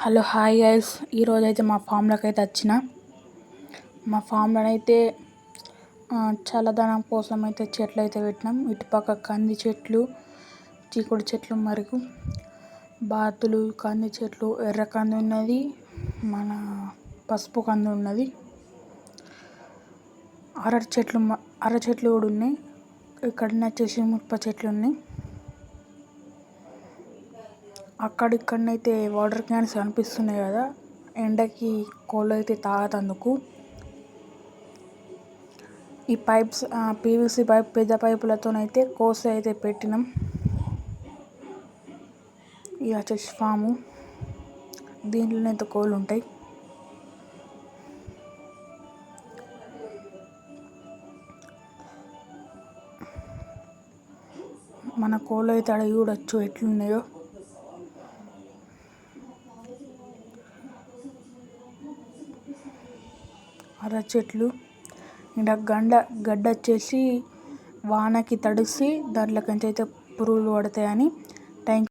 Hello hi guys, ఈరోజు అయితే మా ఫామ్లోకి అయితే వచ్చిన మా ఫామ్లో అయితే చల్లదనం కోసం అయితే చెట్లు అయితే పెట్టినాం. ఇటుపక్క కంది చెట్లు, చీకుడు చెట్లు మరియు బాతులు, కంది చెట్లు, ఎర్ర కంది ఉన్నది, మన పసుపు కంది ఉన్నది, అర చెట్లు కూడా ఉన్నాయి. ఇక్కడ వచ్చేసి ముప్ప చెట్లు ఉన్నాయి. అక్కడిక్కడనైతే వాటర్ క్యాన్స్ కనిపిస్తున్నాయి కదా, ఎండకి కోళ్ళు అయితే తాగతందుకు. ఈ పైప్స్ పీవీసీ పైప్ పెద్ద పైపులతోనైతే కోసి అయితే పెట్టినాం. ఇది వచ్చేసి ఫాము, దీంట్లోనైతే కోళ్ళు ఉంటాయి. మన కోళ్ళు అయితే అడిగి చూడొచ్చు ఎట్లున్నాయో. అర చెట్లు ఇక్కడ గడ్డ వచ్చేసి వానకి తడిసి దాంట్లోకి అయితే పురుగులు పడతాయని. థ్యాంక్